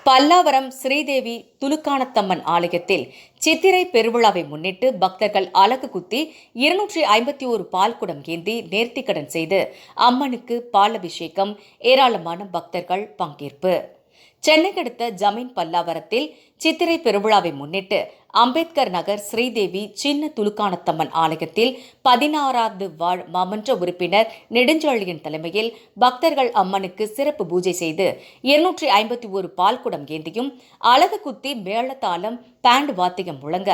பல்லாவரம் ஸ்ரீதேவி துலுக்கானத்தம்மன் ஆலயத்தில் சித்திரை பெருவிழாவை முன்னிட்டு பக்தர்கள் அலகு குத்தி 251 பால்குடம் ஏந்தி நேர்த்திக்கடன் செய்து அம்மனுக்கு பாலபிஷேகம். ஏராளமான பக்தர்கள் பங்கேற்பு. சென்னை அடுத்த ஜமீன் பல்லாவரத்தில் சித்திரை பெருவிழாவை முன்னிட்டு அம்பேத்கர் நகர் ஸ்ரீதேவி சின்ன துலுக்கானத்தம்மன் ஆலயத்தில் 16வது வாழ் மாமன்ற உறுப்பினர் நெடுஞ்செழியன் தலைமையில் பக்தர்கள் அம்மனுக்கு சிறப்பு பூஜை செய்து 251 பால்குடம் ஏந்தியும் அலகு குத்தி மேளதாளம் பேண்ட் வாத்தியம் முழங்க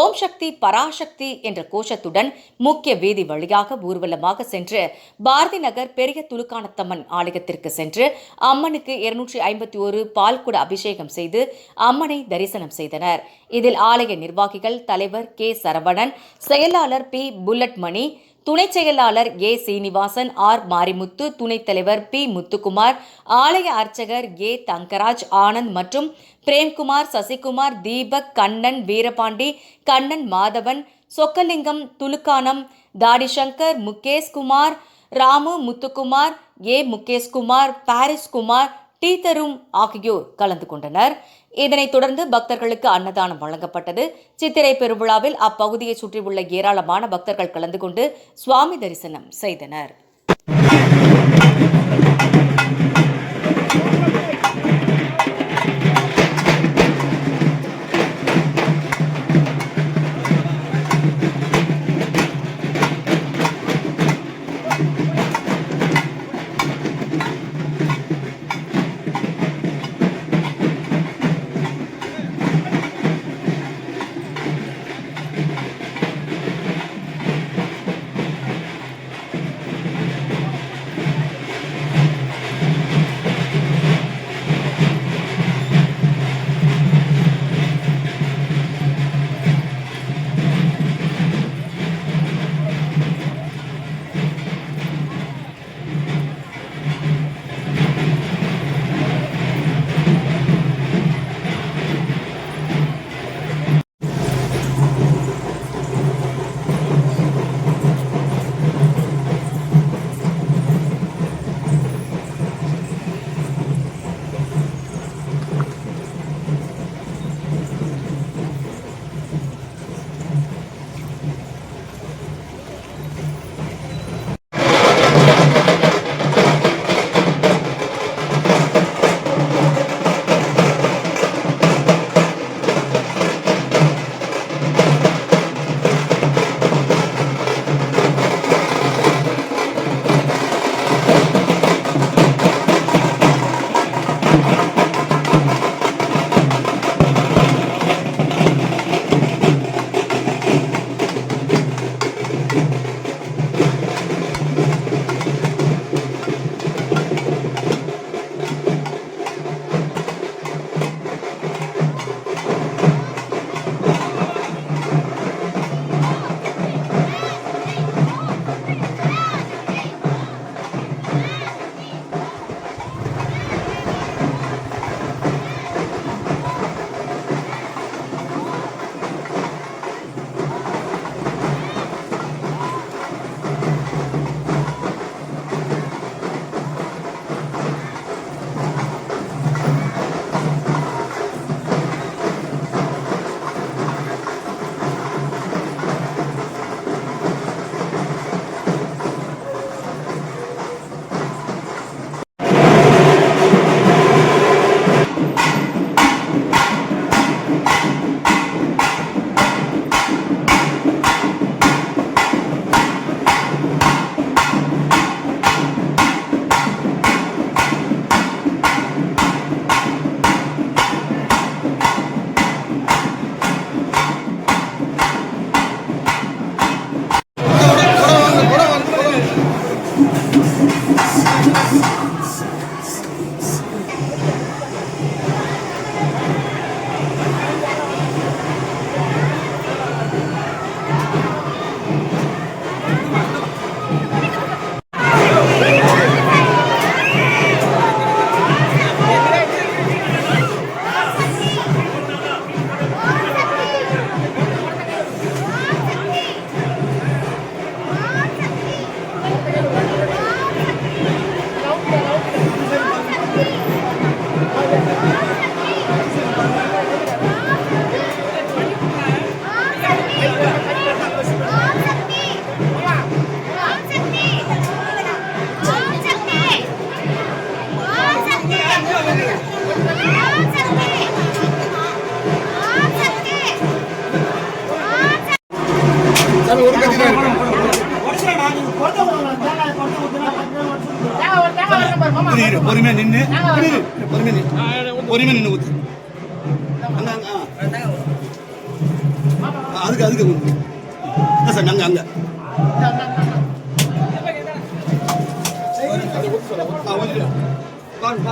ஓம் சக்தி பராசக்தி என்ற கோஷத்துடன் முக்கிய வீதி வழியாக ஊர்வலமாக சென்று பாரதி நகர் பெரிய துலுக்கானத்தம்மன் ஆலயத்திற்கு சென்று அம்மனுக்கு 251 பால்குட அபிஷேகம் செய்து அம்மனை தரிசனம் செய்தனர். இதில் ஆலய நிர்வாகிகள் தலைவர் கே சரவணன், செயலாளர் பி புல்லட் மணி, துணை செயலாளர் ஏ சீனிவாசன், ஆர் மாரிமுத்து, துணைத் தலைவர் பி முத்துக்குமார், ஆலய அர்ச்சகர் ஏ தங்கராஜ், ஆனந்த் மற்றும் பிரேம்குமார், சசிகுமார், தீபக், கண்ணன், வீரபாண்டி, கண்ணன், மாதவன், சொக்கலிங்கம், துலுக்கானம், தாடிசங்கர், முகேஷ்குமார், ராமு, முத்துக்குமார், ஏ முகேஷ்குமார், பாரிஸ்குமார், டி தரும் ஆகியோர் கலந்து கொண்டனர். இதனைத் தொடர்ந்து பக்தர்களுக்கு அன்னதானம் வழங்கப்பட்டது. சித்திரை பெருவிழாவில் அப்பகுதியை சுற்றியுள்ள ஏராளமான பக்தர்கள் கலந்து கொண்டு சுவாமி தரிசனம் செய்தனர். ஒரு கத்தி தான் இருக்கு. பொறுமையா நின்று பொறுமையா நின்று ஊத்து. அதுக்கு அதுக்கு சார் நாங்க அங்க பாருங்க